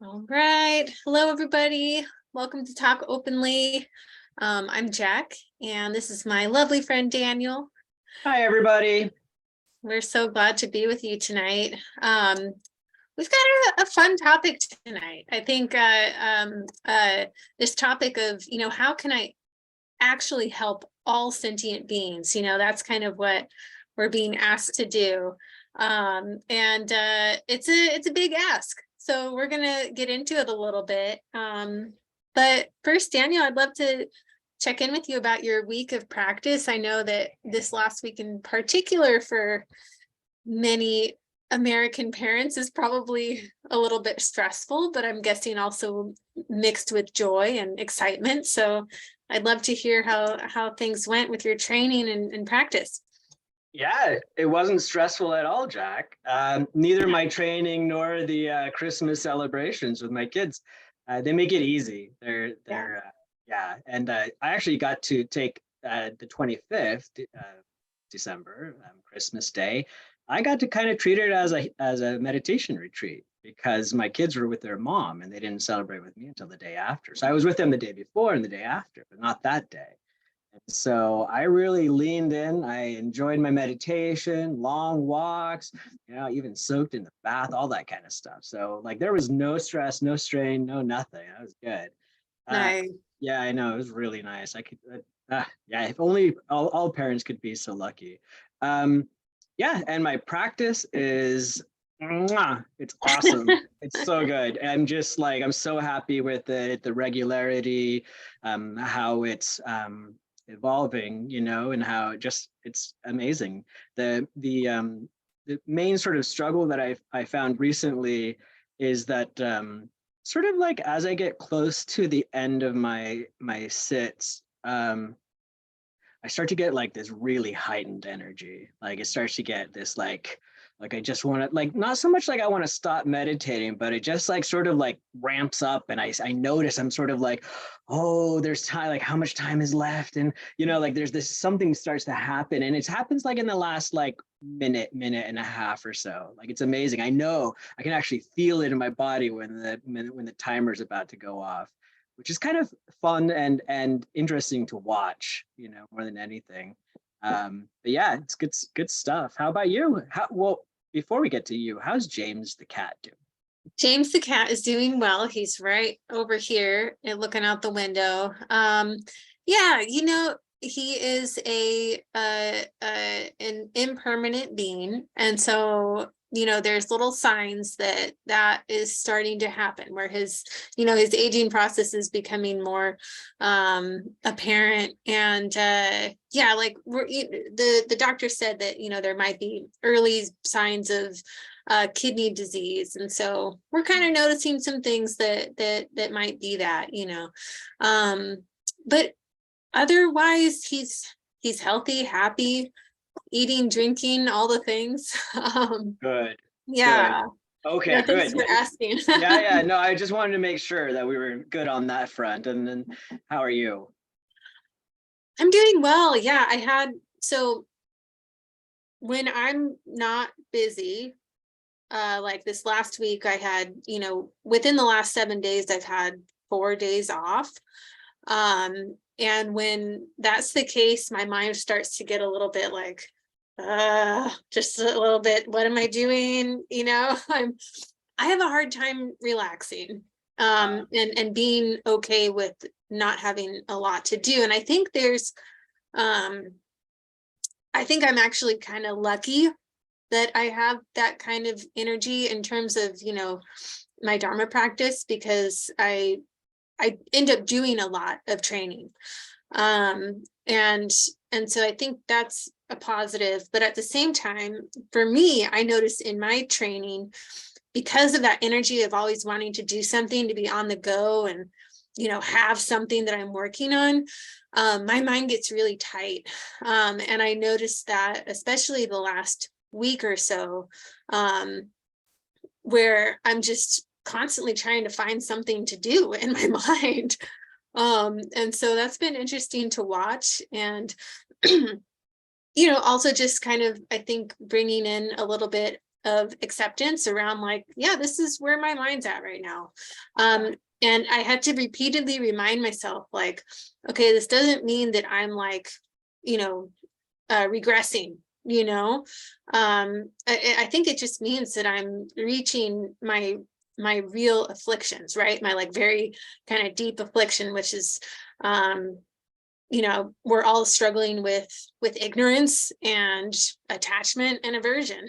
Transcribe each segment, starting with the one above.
All right. Hello, everybody. Welcome to Talk Openly. I'm Jac, and this is my lovely friend, Daniel. Hi, everybody. We're so glad to be with you tonight. We've got a fun topic tonight. I think this topic of, how can I actually help all sentient beings? That's kind of what we're being asked to do. It's a big ask. So we're gonna get into it a little bit. But first, Daniel, I'd love to check in with you about your week of practice. I know that this last week in particular for many American parents is probably a little bit stressful, but I'm guessing also mixed with joy and excitement. So I'd love to hear how things went with your training and practice. Yeah, it wasn't stressful at all, Jac. Neither my training nor the Christmas celebrations with my kids. They make it easy. Yeah. And I actually got to take the 25th December, Christmas Day. I got to kind of treat it as a meditation retreat because my kids were with their mom and they didn't celebrate with me until the day after. So I was with them the day before and the day after, but not that day. So I really leaned in. I enjoyed my meditation, long walks, even soaked in the bath, all that kind of stuff. So like there was no stress, no strain, no nothing. That was good. Nice. Yeah, I know. It was really nice. I could, yeah, if only all parents could be so lucky. Yeah, and my practice is, it's awesome. It's so good. I'm so happy with it, the regularity, how it's evolving, and how it's amazing. The main sort of struggle that I found recently is that sort of like as I get close to the end of my sits, I start to get like this really heightened energy. Like it starts to get this like I just want to, like, not so much like I want to stop meditating, but it just like sort of like ramps up, and I notice I'm sort of like, oh, there's time, like how much time is left, and like there's this something starts to happen, and it happens like in the last like minute and a half or so. Like it's amazing. I know I can actually feel it in my body when the timer's about to go off, which is kind of fun and interesting to watch, more than anything. But yeah, it's good stuff. How about you? Well, before we get to you, how's James the cat doing? James the cat is doing well. He's right over here and looking out the window. Yeah, he is an impermanent being, and so there's little signs that is starting to happen where his aging process is becoming more apparent. And yeah, like the doctor said that there might be early signs of kidney disease, and so we're kind of noticing some things that might be that. But otherwise he's healthy, happy, eating, drinking, all the things. Good. Yeah. Good. Okay, Thanks good. for asking. Yeah. No, I just wanted to make sure that we were good on that front. And then how are you? I'm doing well. Yeah, so when I'm not busy, like this last week, I had, within the last 7 days, I've had 4 days off. And when that's the case, my mind starts to get a little bit like, just a little bit, what am I doing? I have a hard time relaxing, and being okay with not having a lot to do. And I think I'm actually kind of lucky that I have that kind of energy in terms of, my Dharma practice, because I end up doing a lot of training. And so I think that's a positive. But at the same time, for me, I noticed in my training, because of that energy of always wanting to do something, to be on the go and, have something that I'm working on, my mind gets really tight. And I noticed that, especially the last week or so, where I'm just constantly trying to find something to do in my mind. And so that's been interesting to watch. And, also just kind of, I think, bringing in a little bit of acceptance around like, yeah, this is where my mind's at right now. And I had to repeatedly remind myself like, okay, this doesn't mean that I'm like, you know, regressing, you know. I think it just means that I'm reaching my real afflictions, right? My like very kind of deep affliction, which is, you know, we're all struggling with ignorance and attachment and aversion.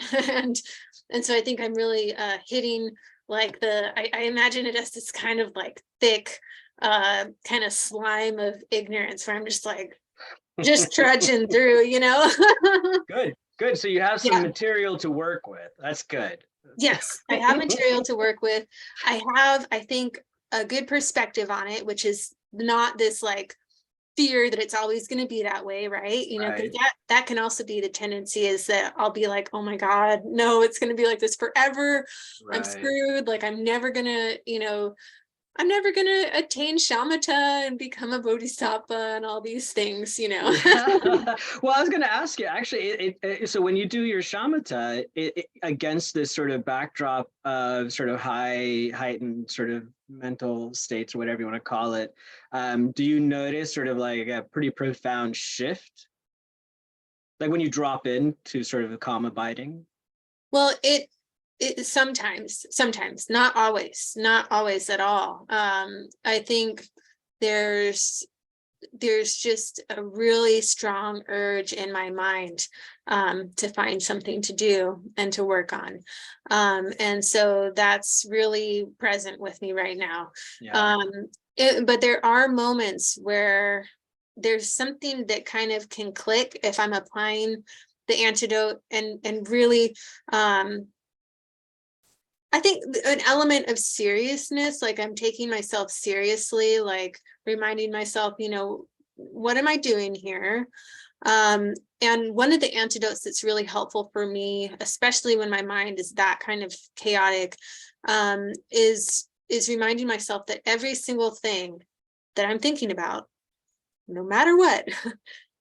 And so I think I'm really hitting like I imagine it as this kind of like thick kind of slime of ignorance where I'm just like just trudging through, you know. Good. So you have some Yeah. material to work with. That's good. Yes, I have material to work with. I have, I think, a good perspective on it, which is not this like fear that it's always going to be that way, right? You know, because Right. that can also be the tendency, is that I'll be like, oh my God, no, it's going to be like this forever. I'm Right. screwed. Like I'm never gonna, you know, I'm never gonna attain shamatha and become a bodhisattva and all these things, you know. Yeah. Well, I was going to ask you actually. So when you do your shamatha, against this sort of backdrop of sort of heightened sort of mental states or whatever you want to call it, do you notice sort of like a pretty profound shift, like when you drop into sort of a calm abiding? Well, it sometimes, not always at all. I think there's just a really strong urge in my mind to find something to do and to work on. And so that's really present with me right now. Yeah. But there are moments where there's something that kind of can click if I'm applying the antidote and really I think an element of seriousness, like I'm taking myself seriously, like reminding myself, you know, what am I doing here? And one of the antidotes that's really helpful for me, especially when my mind is that kind of chaotic, is reminding myself that every single thing that I'm thinking about, no matter what,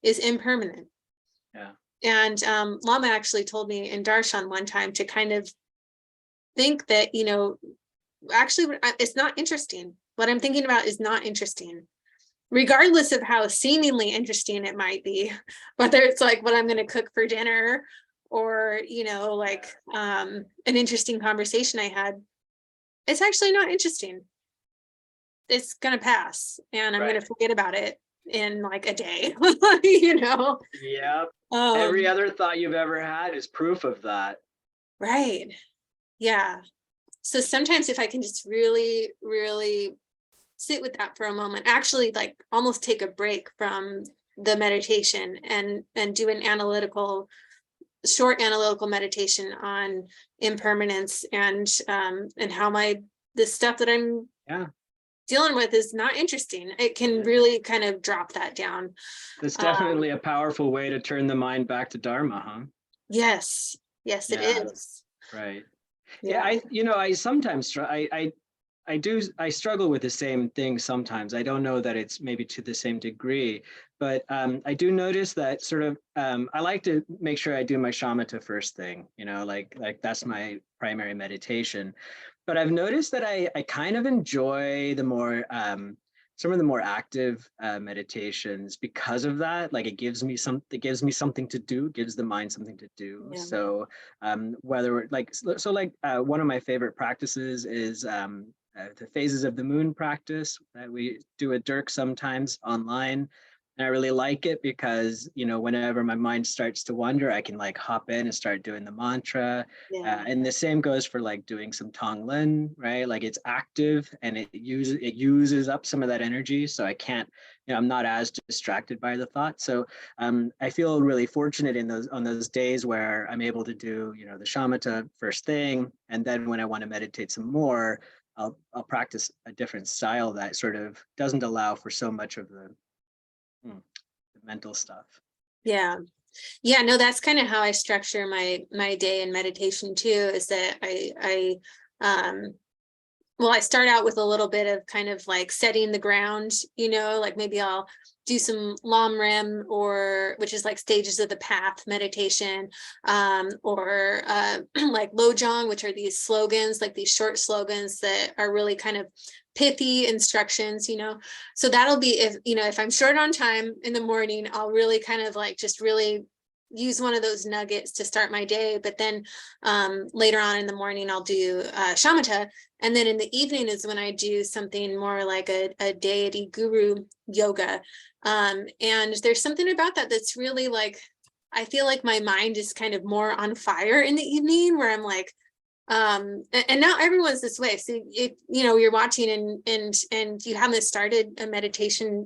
is impermanent. Yeah. And Lama actually told me in Darshan one time to kind of think that, you know, actually it's not interesting. What I'm thinking about is not interesting, regardless of how seemingly interesting it might be, whether it's like what I'm going to cook for dinner or, you know, like an interesting conversation I had. It's actually not interesting. It's going to pass and I'm going Right. to forget about it in like a day, you know. Yep. Every um other thought you've ever had is proof of that. right, yeah. So sometimes if I can just really sit with that for a moment, actually like almost take a break from the meditation and do an short analytical meditation on impermanence and how the stuff that I'm Yeah. dealing with is not interesting. It can Yeah. really kind of drop that down. That's Um, definitely a powerful way to turn the mind back to Dharma, huh? yes, yes, it Yeah. is. Right. Yeah. Yeah, I sometimes I struggle with the same thing sometimes. I don't know that it's maybe to the same degree, but I do notice that sort of I like to make sure I do my shamatha first thing, like that's my primary meditation. But I've noticed that I kind of enjoy the more some of the more active meditations because of that. Like it gives me something to do, gives the mind something to do. yeah, So whether like one of my favorite practices is the phases of the moon practice that we do at Dirk sometimes online. And I really like it because, whenever my mind starts to wander, I can like hop in and start doing the mantra. yeah, And the same goes for like doing some Tonglen, right? Like it's active and it uses up some of that energy. So I can't, I'm not as distracted by the thought. So I feel really fortunate on those days where I'm able to do, the shamatha first thing. And then when I want to meditate some more, I'll practice a different style that sort of doesn't allow for so much of the mental stuff. yeah. Yeah, no, that's kind of how I structure my day in meditation too, is that I well, I start out with a little bit of kind of like setting the ground, like maybe I'll do some Lam, or which is like stages of the path meditation, or like Lojong, which are these slogans, like these short slogans that are really kind of pithy instructions. So that'll be, if I'm short on time in the morning, I'll really kind of like just really use one of those nuggets to start my day. But then later on in the morning, I'll do shamatha. And then in the evening is when I do something more like a deity guru yoga. And there's something about that that's really like, I feel like my mind is kind of more on fire in the evening, where I'm like, and not everyone's this way. So if you're watching and you haven't started a meditation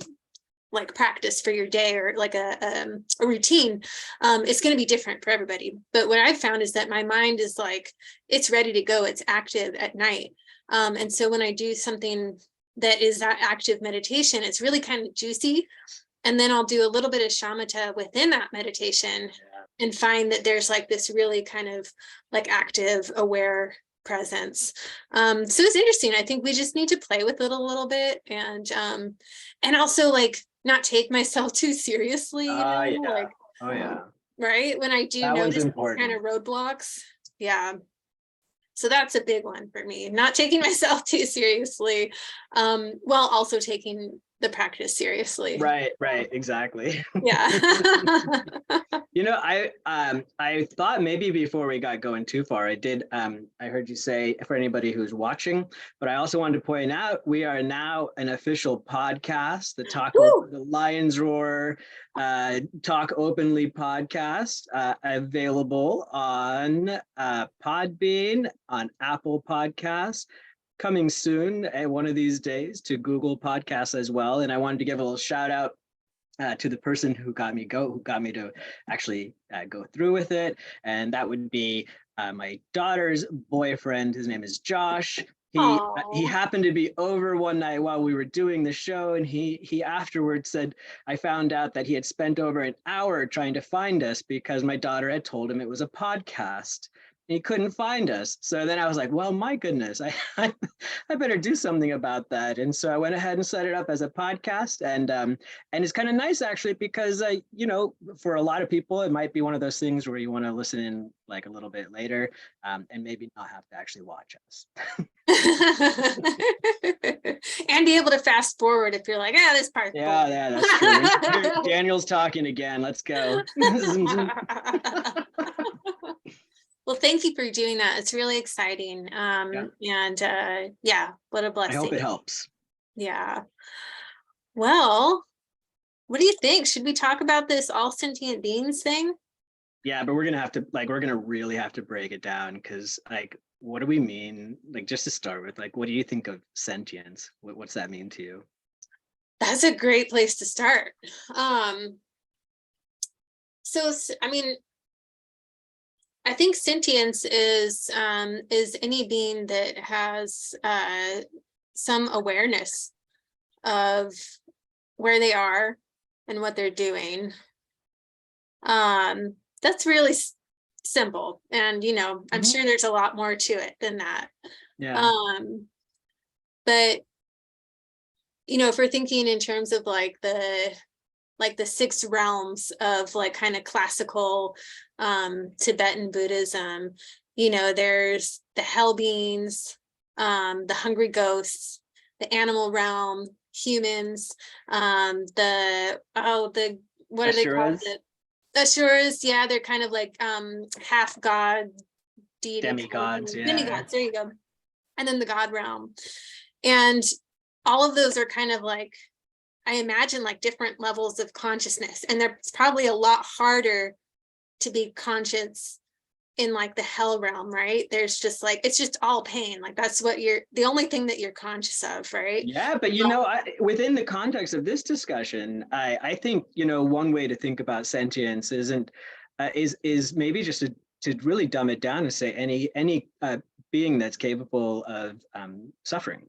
like practice for your day, or like a routine, it's going to be different for everybody. But what I've found is that my mind is like, it's ready to go, it's active at night. And so when I do something that is that active meditation, it's really kind of juicy. And then I'll do a little bit of shamatha within that meditation, and find that there's like this really kind of like active, aware presence. So it's interesting. I think we just need to play with it a little bit, and also like not take myself too seriously, Yeah. like, Oh yeah. right, when I do That one's notice important. kind of roadblocks. Yeah. So that's a big one for me, not taking myself too seriously, while also taking the practice seriously. Right, exactly. Yeah. I thought maybe before we got going too far, I heard you say, for anybody who's watching, but I also wanted to point out we are now an official podcast, the Lions Roar Talk Openly podcast, available on Podbean, on Apple Podcasts, coming soon one of these days to Google Podcasts as well. And I wanted to give a little shout out to the person who got me to actually go through with it, and that would be my daughter's boyfriend. His name is Josh. He happened to be over one night while we were doing the show, and he afterwards said, I found out that he had spent over an hour trying to find us because my daughter had told him it was a podcast. He couldn't find us. So then I was like, well, my goodness, I better do something about that. And so I went ahead and set it up as a podcast. And it's kind of nice, actually, because, for a lot of people, it might be one of those things where you want to listen in like a little bit later, and maybe not have to actually watch us. And be able to fast forward if you're like, this part's boring. Yeah, that's true. Daniel's talking again. Let's go. Well, thank you for doing that. It's really exciting. And what a blessing. I hope it helps. Yeah. Well, what do you think? Should we talk about this all sentient beings thing? Yeah, but we're gonna really have to break it down, because what do we mean? Like, just to start with, what do you think of sentience? What's that mean to you? That's a great place to start. So, I mean, I think sentience is any being that has some awareness of where they are and what they're doing. That's really simple, and I'm sure there's a lot more to it than that. Yeah. But if we're thinking in terms of like the 6 realms of like kind of classical Tibetan Buddhism, there's the hell beings, the hungry ghosts, the animal realm, humans, what are they called? The Asuras, yeah, they're kind of like half god deity, demigods, demigods, there you go. And then the god realm, and all of those are kind of like, I imagine, like different levels of consciousness, and it's probably a lot harder to be conscious in like the hell realm, right? There's just like, it's just all pain. Like that's what the only thing that you're conscious of, right? Yeah, but within the context of this discussion, I think one way to think about sentience is maybe just to really dumb it down and say any being that's capable of suffering.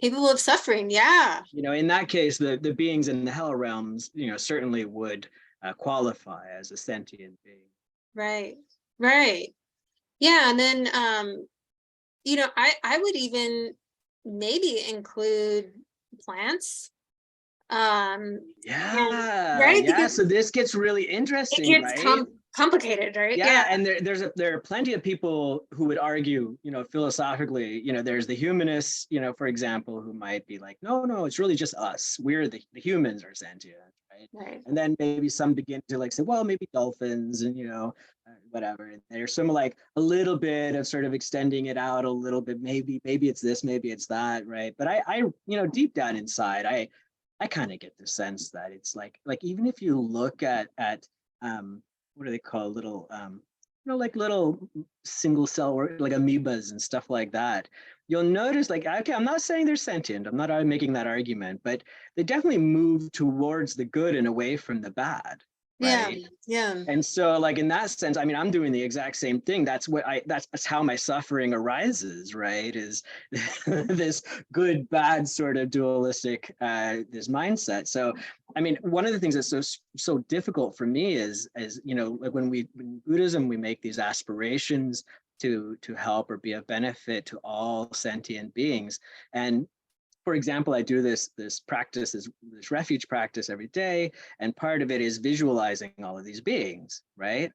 Capable of suffering, yeah. In that case, the beings in the hell realms, certainly would qualify as a sentient being. Right. Yeah, and then you know, I would even maybe include plants. And Yeah, right, yeah. because So this gets really it interesting, gets right? complicated, right? Yeah. Yeah, and there are plenty of people who would argue, philosophically, there's the humanists, for example, who might be like, no, no, it's really just us. We're the humans are sentient, right? Right. And then maybe some begin to like say, well, maybe dolphins and whatever. And there's some like a little bit of sort of extending it out a little bit. Maybe it's this, maybe it's that, right? But I deep down inside, I kind of get the sense that it's like even if you look at what do they call little like little single cell or like amoebas and stuff like that, you'll notice like, okay, I'm not saying they're sentient, I'm not making that argument, but they definitely move towards the good and away from the bad, Yeah. right? Yeah. And so like in that sense, I mean, I'm doing the exact same thing. That's how my suffering arises, right? Is this good bad sort of dualistic this mindset. So I mean, one of the things that's so difficult for me is like when in Buddhism we make these aspirations to help or be of benefit to all sentient beings. And for example, I do this practice, this refuge practice every day, and part of it is visualizing all of these beings, right?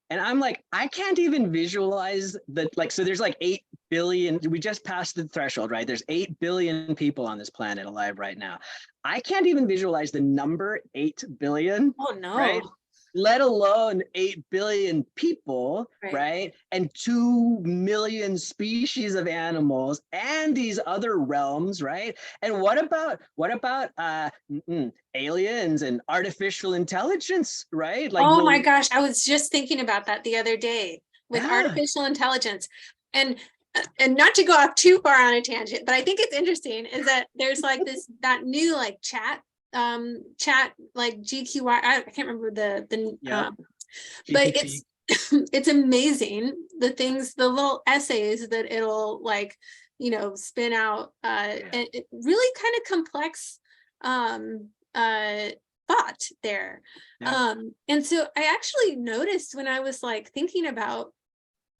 And I'm like, I can't even visualize that. Like, so there's like 8 billion. We just passed the threshold, right? There's 8 billion people on this planet alive right now. I can't even visualize the number 8 billion, Oh no. right? Let alone 8 billion people, Right. right? And 2 million species of animals and these other realms, right? And what about aliens and artificial intelligence, right? Like, Oh my gosh, I was just thinking about that the other day with yeah, artificial intelligence. And not to go off too far on a tangent, but I think it's interesting is that there's like that new like chat like GQI, I can't remember the yeah, but GPT. it's amazing the little essays that it'll like spin out Yeah, and it really kind of complex um thought there. yeah, And so I actually noticed when I was like thinking about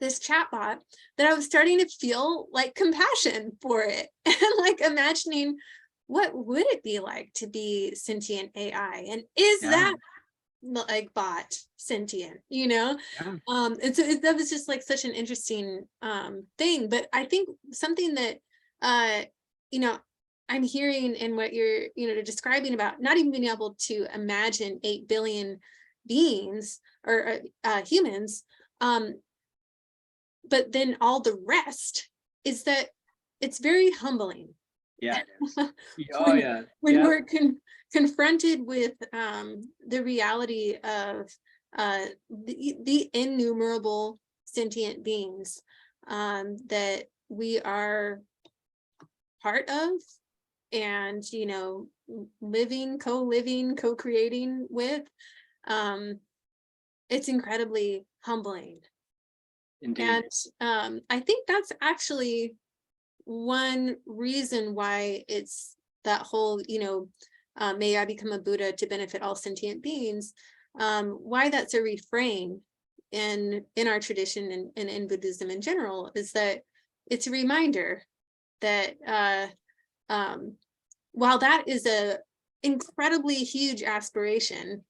this chatbot that I was starting to feel like compassion for it and like imagining what would it be like to be sentient AI, and is yeah, that like bot sentient, yeah. and so that was just like such an interesting thing. But I think something that uh you know I'm hearing in what you're describing about not even being able to imagine 8 billion beings or humans, but then all the rest is that it's very humbling Yeah, it is. Oh when yeah, when yeah, we're confronted with the reality of the innumerable sentient beings that we are part of, and living, co-living, co-creating with. um, it's incredibly humbling. indeed. And I think that's actually one reason why it's that whole, may I become a Buddha to benefit all sentient beings, why that's a refrain in our tradition and in Buddhism in general, is that it's a reminder that while that is a incredibly huge aspiration,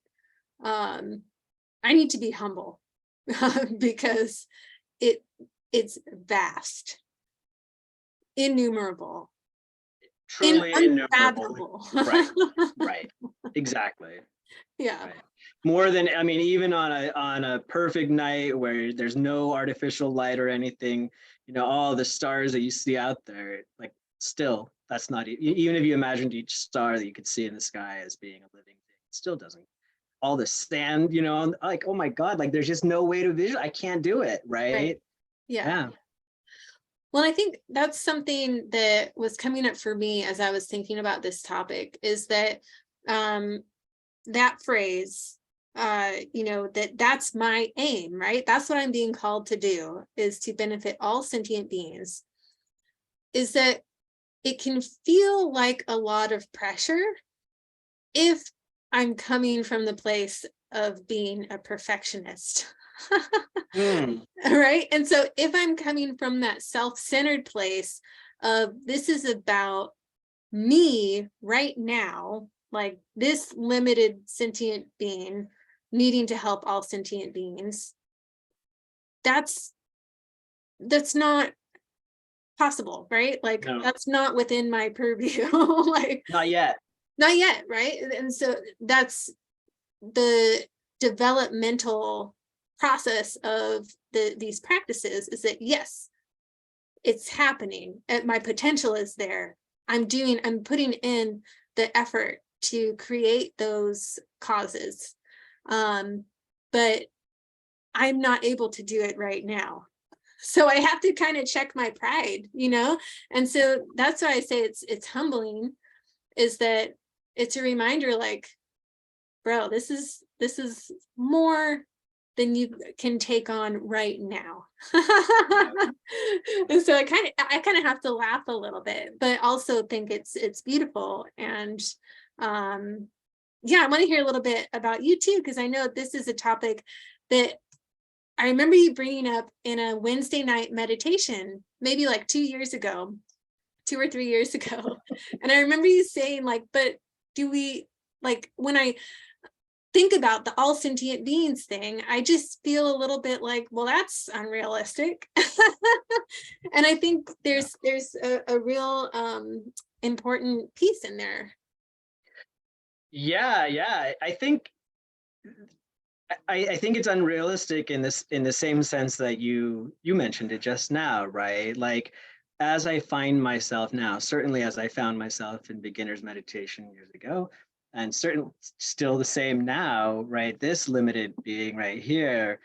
um, I need to be humble because it it's vast, innumerable, Truly innumerable. unfathomable. Right, right, exactly. Yeah. Right. More than, I mean, even on a perfect night where there's no artificial light or anything, all the stars that you see out there, like still, that's not even if you imagined each star that you could see in the sky as being a living thing, it still doesn't. All the sand, I'm like, oh my God, like there's just no way to visualize. I can't do it, Right. right? Yeah. Yeah. Well, I think that's something that was coming up for me as I was thinking about this topic, is that um that phrase, that's my aim, right? That's what I'm being called to do, is to benefit all sentient beings. Is that it can feel like a lot of pressure if I'm coming from the place of being a perfectionist. Mm. Right? And so if I'm coming from that self-centered place of this is about me right now, like this limited sentient being needing to help all sentient beings, that's not possible, right? Like No, that's not within my purview. Like not yet. not yet, right? And so that's the developmental process of these practices, is that yes, it's happening and my potential is there. I'm putting in the effort to create those causes. But I'm not able to do it right now. So I have to kind of check my pride, you know? And so that's why I say it's humbling, is that it's a reminder, like, bro, this is more than you can take on right now. Yeah. And so I kind of have to laugh a little bit, but also think it's beautiful. And yeah, I want to hear a little bit about you too, because I know this is a topic that I remember you bringing up in a Wednesday night meditation, maybe like 2 years ago, 2 or 3 years ago. And I remember you saying, like, but do we, like, when I think about the all sentient beings thing, I just feel a little bit like, well, that's unrealistic. And I think Yeah. there's a real important piece in there. Yeah, yeah. I think it's unrealistic in the same sense that you mentioned it just now, right? Like as I find myself now, certainly as I found myself in beginner's meditation years ago, and certainly still the same now, right? This limited being right here,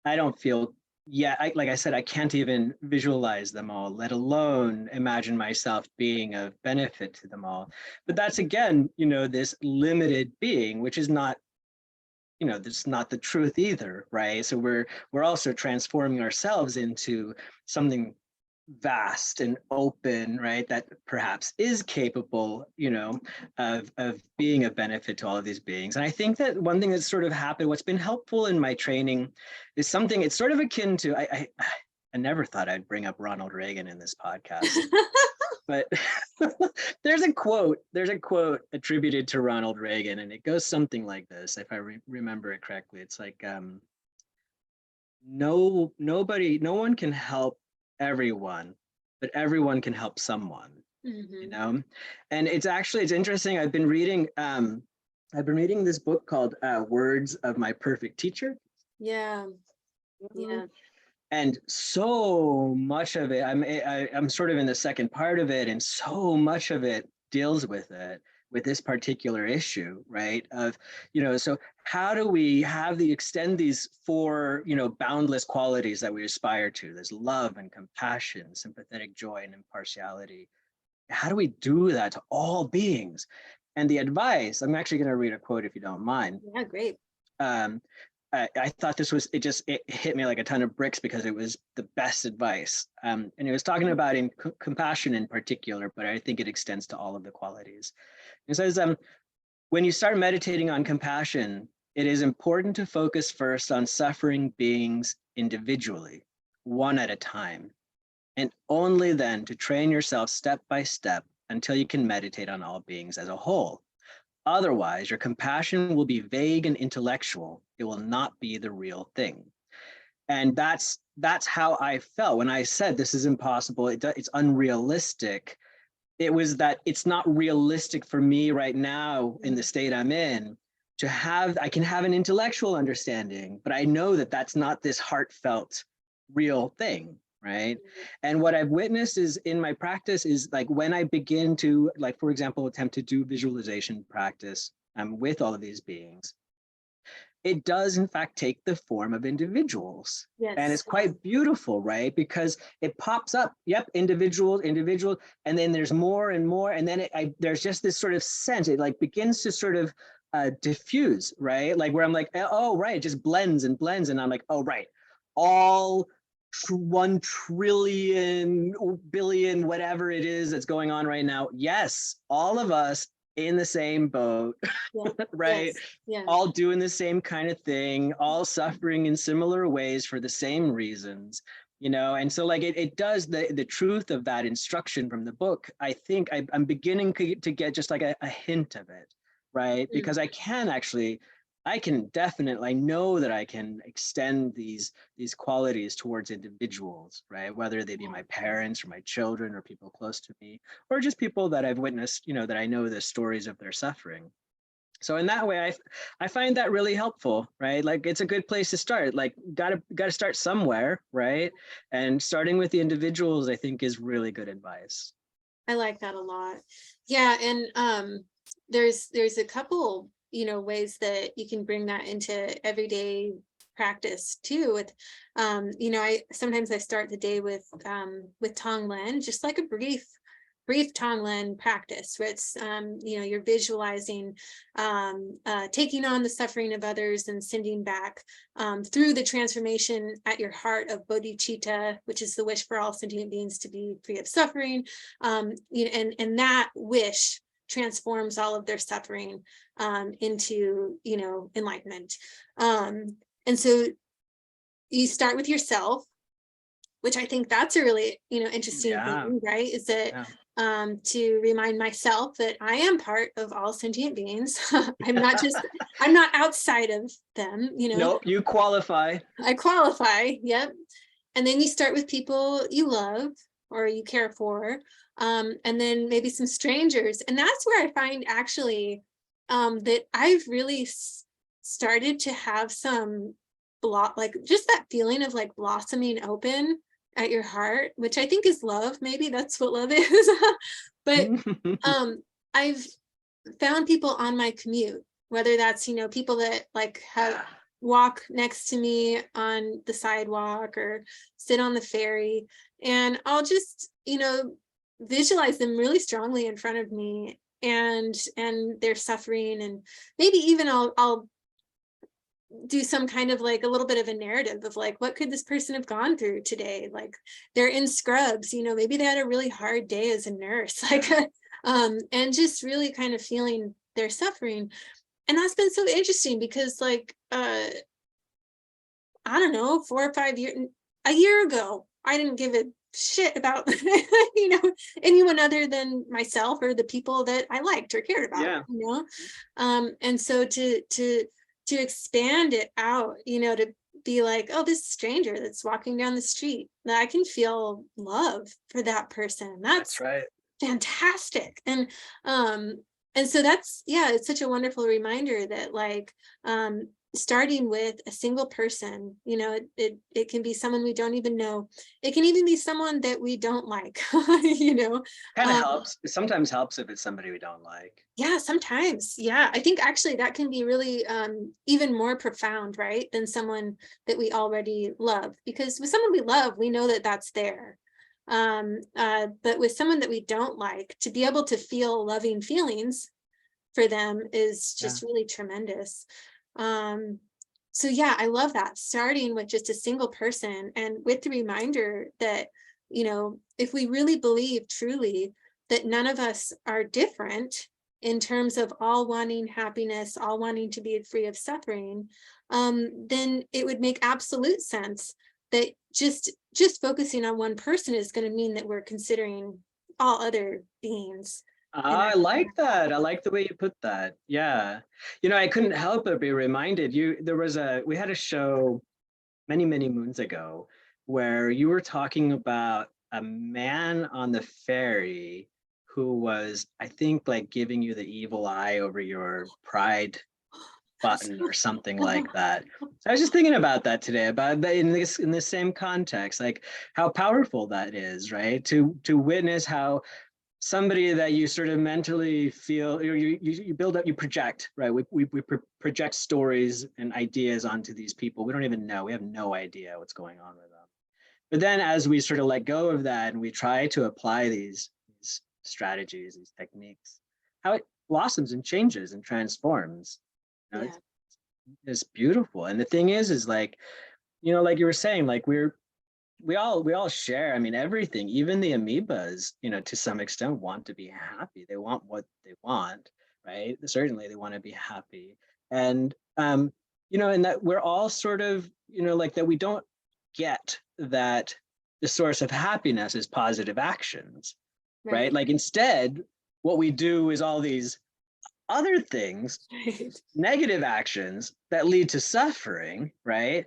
I don't feel yeah, like I said, I can't even visualize them all, let alone imagine myself being of benefit to them all. But that's again, this limited being, which is not that's not the truth either, right? So we're also transforming ourselves into something vast and open, right? That perhaps is capable, of being a benefit to all of these beings. And I think that one thing that's sort of happened, what's been helpful in my training, is something. It's sort of akin to I never thought I'd bring up Ronald Reagan in this podcast. But there's a quote attributed to Ronald Reagan, and it goes something like this, if I remember it correctly. It's like, no one can help everyone, but everyone can help someone. Mhm. And it's interesting. I've been reading this book called Words of My Perfect Teacher. Yeah, Mhm. yeah. And so much of it, I'm sort of in the second part of it, and so much of it deals with this particular issue, right? Of, so how do we extend these four, boundless qualities that we aspire to? There's love and compassion, sympathetic joy, and impartiality. How do we do that to all beings? And the advice, I'm actually going to read a quote if you don't mind. Yeah, great. Um, I thought it hit me like a ton of bricks because it was the best advice. And it was talking about compassion in particular, but I think it extends to all of the qualities. It says, when you start meditating on compassion, it is important to focus first on suffering beings individually, one at a time, and only then to train yourself step by step until you can meditate on all beings as a whole. Otherwise, your compassion will be vague and intellectual. It will not be the real thing. And that's how I felt when I said this is impossible. It's unrealistic. It was that it's not realistic for me right now in the state I'm in I can have an intellectual understanding, but I know that that's not this heartfelt real thing, right? And what I've witnessed is in my practice is like when I begin to, like, for example, attempt to do visualization practice with all of these beings, it does in fact take the form of individuals. And Yes. it's quite beautiful, right? Because it pops up, yep, individual, and then there's more and more. And then there's just this sort of sense, it like begins to sort of diffuse, right? Like where I'm like, oh, right, it just blends and blends. And I'm like, oh, right, all 1 trillion, billion, whatever it is that's going on right now. Yes, all of us in the same boat, Yeah. right? Yes. Yeah. All doing the same kind of thing, all suffering in similar ways for the same reasons, and so like it does the truth of that instruction from the book. I think I'm beginning to get just like a hint of it, right? Mm. Because I can definitely, I know that I can extend these qualities towards individuals, right? Whether they be my parents or my children or people close to me, or just people that I've witnessed, that I know the stories of their suffering. So in that way, I find that really helpful, right? Like it's a good place to start. Like gotta start somewhere, right? And starting with the individuals, I think, is really good advice. I like that a lot. Yeah, and there's a couple, ways that you can bring that into everyday practice too. With I sometimes I start the day with Tonglen, just like a brief Tonglen practice, where it's you're visualizing taking on the suffering of others and sending back through the transformation at your heart of bodhicitta, which is the wish for all sentient beings to be free of suffering. And that wish transforms all of their suffering into enlightenment. And so you start with yourself, which I think that's a really interesting Yeah, thing, right? Is that yeah. to remind myself that I am part of all sentient beings. I'm not outside of them, Nope, you qualify. I qualify. Yep. And then you start with people you love or you care for, and then maybe some strangers. And that's where I find actually that I've really started to have some like just that feeling of like blossoming open at your heart, which I think is love. Maybe that's what love is. But I've found people on my commute, whether that's people that like have walk next to me on the sidewalk or sit on the ferry, and I'll just visualize them really strongly in front of me, and their suffering, and maybe even I'll do some kind of like a little bit of a narrative of like, what could this person have gone through today? Like they're in scrubs, maybe they had a really hard day as a nurse, like and just really kind of feeling their suffering. And that's been so interesting because like I don't know, 4 or 5 years, a year ago, I didn't give a shit about anyone other than myself or the people that I liked or cared about. Yeah. And so to expand it out, to be like, oh, this stranger that's walking down the street, that I can feel love for that person. That's That's right. fantastic. And so that's, yeah, it's such a wonderful reminder that like starting with a single person, it can be someone we don't even know. It can even be someone that we don't like. Kind of um, helps. It sometimes helps if it's somebody we don't like. yeah, sometimes. Yeah, I think actually that can be really even more profound, right, than someone that we already love. Because with someone we love, we know that that's there. But with someone that we don't like, to be able to feel loving feelings for them is Yeah. just really tremendous. So yeah, I love that, starting with just a single person, and with the reminder that if we really believe truly that none of us are different in terms of all wanting happiness, all wanting to be free of suffering, then it would make absolute sense that just focusing on one person is going to mean that we're considering all other beings. I like that. I like the way you put that. Yeah. I couldn't help but be reminded we had a show many, many moons ago where you were talking about a man on the ferry who was, I think, like giving you the evil eye over your pride button or something like that. So I was just thinking about that today, about that in this same context, like how powerful that is, right? To witness how somebody that you sort of mentally feel you build up, you project, right? We project stories and ideas onto these people we don't even know. We have no idea what's going on with them. But then as we sort of let go of that and we try to apply these strategies, these techniques, how it blossoms and changes and transforms. Yeah. It's beautiful. And the thing is like, like you were saying, like we all share. I mean, everything, even the amoebas, to some extent want to be happy. They want what they want. right? Certainly they want to be happy. And, and that we're all sort of, like that we don't get that the source of happiness is positive actions, right? Right. Like instead, what we do is all these other things, Right. negative actions that lead to suffering, right?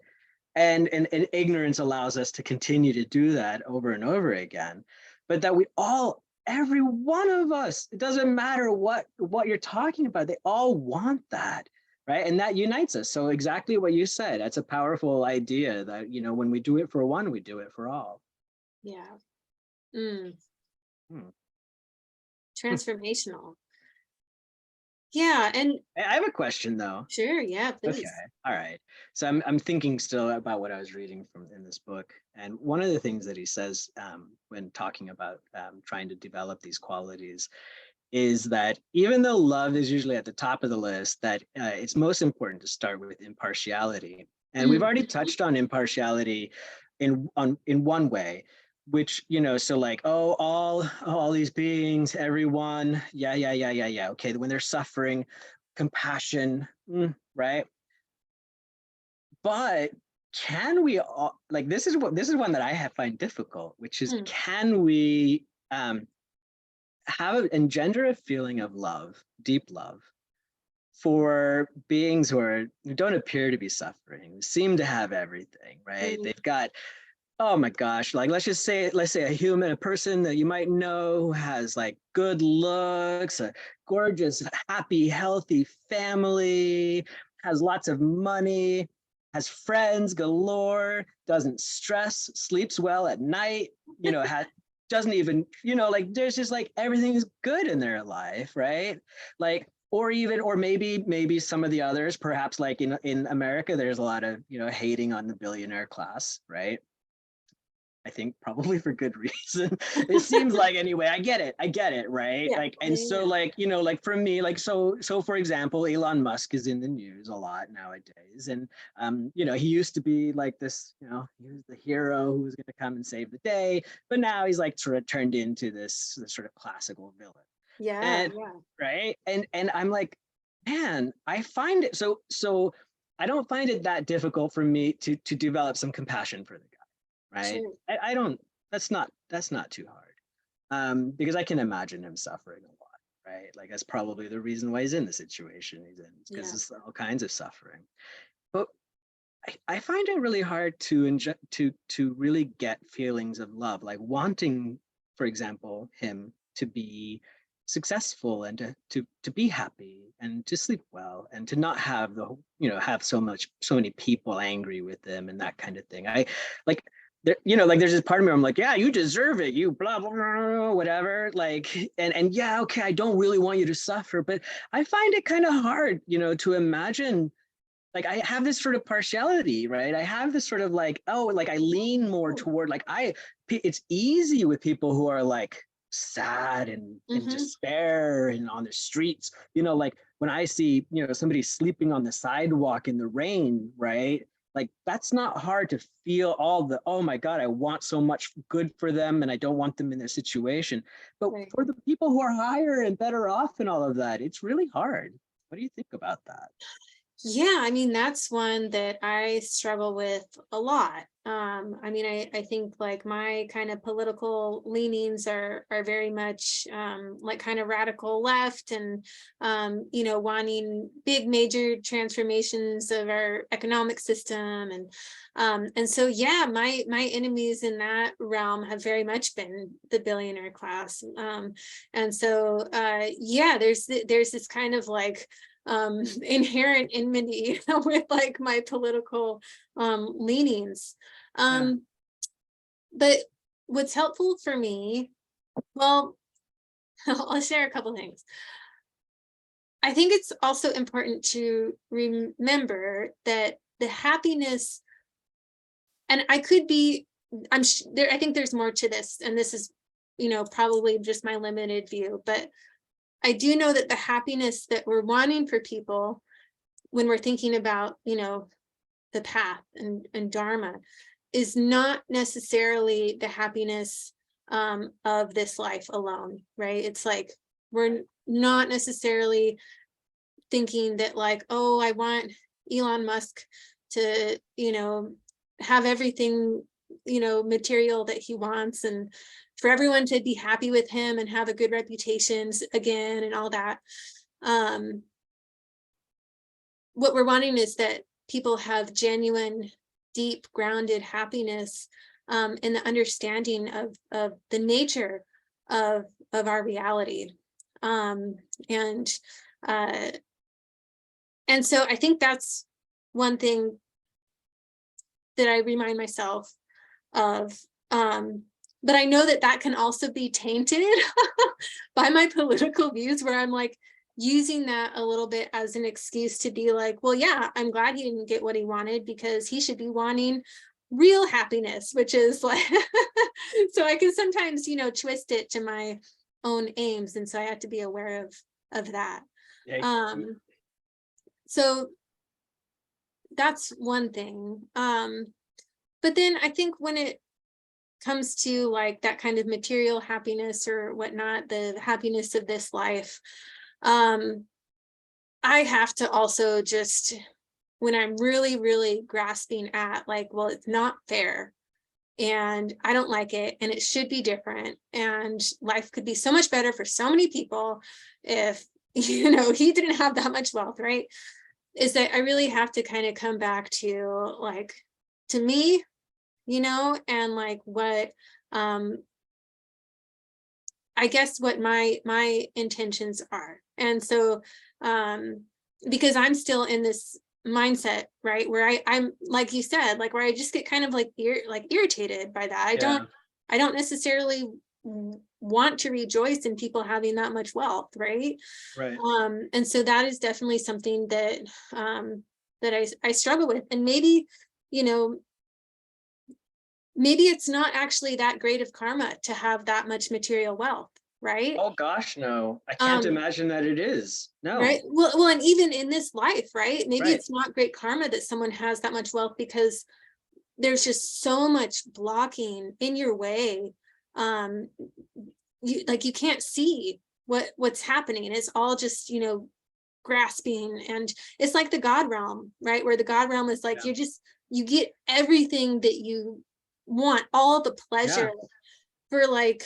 And ignorance allows us to continue to do that over and over again. But that we all, every one of us, it doesn't matter what you're talking about, they all want that, right? And that unites us. So exactly what you said, that's a powerful idea that, when we do it for one, we do it for all. Yeah. Mm, Hmm. transformational. Yeah. And I have a question though. sure. Yeah, Okay. please. All right. So I'm thinking still about what I was reading from in this book, and one of the things that he says when talking about trying to develop these qualities is that even though love is usually at the top of the list, that it's most important to start with impartiality. And we've already Mhm. touched on impartiality in one way, which so like, oh, all these beings, everyone, yeah. Okay, when they're suffering, compassion, right? But can we all, like, this is one that I have find difficult, which is, Mm, can we have engender a feeling of love, deep love, for beings who don't appear to be suffering, seem to have everything, right? mm, They've got, oh my gosh, like let's say a person that you might know who has like good looks, a gorgeous, happy, healthy family, has lots of money, has friends galore, doesn't stress, sleeps well at night, doesn't even, like, there's just like everything is good in their life, right? Like, or maybe some of the others, perhaps like in America, there's a lot of, hating on the billionaire class, right? I think probably for good reason. It seems like, anyway, I get it, right? yeah. Like, and so Yeah. like, like for me, like, so for example, Elon Musk is in the news a lot nowadays. And he used to be like this, he was the hero who was gonna come and save the day, but now he's like sort of turned into this sort of classical villain. Yeah. And Yeah. right. And I'm like, man, I find it so I don't find it that difficult for me to develop some compassion for the guy, right? Sure. I don't, that's not too hard. Because I can imagine him suffering a lot, right? Like that's probably the reason why he's in the situation he's in, because Yeah. it's all kinds of suffering. But I find it really hard to really get feelings of love, like wanting, for example, him to be successful and to be happy and to sleep well and to not have have so many people angry with them and that kind of thing. I like there, like there's this part of me where I'm like, yeah, you deserve it, you blah blah blah, whatever. Like, and yeah, okay, I don't really want you to suffer, but I find it kind of hard, to imagine, like, I have this sort of partiality, right? I have this sort of like, oh, like I lean more toward like it's easy with people who are like sad and in Mm-hmm. despair and on the streets, like when I see, somebody sleeping on the sidewalk in the rain, right? Like that's not hard to feel all the, oh my God, I want so much good for them and I don't want them in their situation. But Right. for the people who are higher and better off and all of that, it's really hard. What do you think about that? Yeah, I mean, that's one that I struggle with a lot. I mean, I think like my kind of political leanings are very much like kind of radical left and wanting big major transformations of our economic system. And so yeah, my enemies in that realm have very much been the billionaire class. And so yeah, there's this kind of like inherent enmity with like my political leanings. Yeah. Um, but what's helpful for me, well, I'll share a couple things. I think it's also important to remember that the happiness, and I could be, there, I think there's more to this, and this is, probably just my limited view, but I do know that the happiness that we're wanting for people when we're thinking about, the path and dharma is not necessarily the happiness of this life alone, right? It's like we're not necessarily thinking that like, oh, I want Elon Musk to, have everything, material that he wants, and for everyone to be happy with him and have a good reputation again and all that. What we're wanting is that people have genuine, deep, grounded happiness, in the understanding of the nature of our reality. And so I think that's one thing that I remind myself of. But I know that can also be tainted by my political views, where I'm like using that a little bit as an excuse to be like, well, yeah, I'm glad he didn't get what he wanted, because he should be wanting real happiness, which is like, so I can sometimes, twist it to my own aims. And so I have to be aware of that. Yeah. So that's one thing. But then I think when it comes to like that kind of material happiness or whatnot, the happiness of this life, I have to also just, when I'm really, really grasping at like, well, it's not fair and I don't like it and it should be different and life could be so much better for so many people if, he didn't have that much wealth, right? Is that I really have to kind of come back to like, to me, and like what, I guess what my intentions are. And so, because I'm still in this mindset, right, where I'm like you said, like where I just get kind of like irritated by that. I don't necessarily want to rejoice in people having that much wealth, right? Right. And so that is definitely something that that I struggle with. And maybe, maybe it's not actually that great of karma to have that much material wealth, right? Oh gosh, no. I can't Um, imagine that it is. right. No. Well, and even in this life, right? Maybe Right. it's not great karma that someone has that much wealth, because there's just so much blocking in your way. You can't see what's happening. It's all just, grasping, and it's like the God realm, right? Where the God realm is like, Yeah. you get everything that you want, all the pleasure Yeah. for like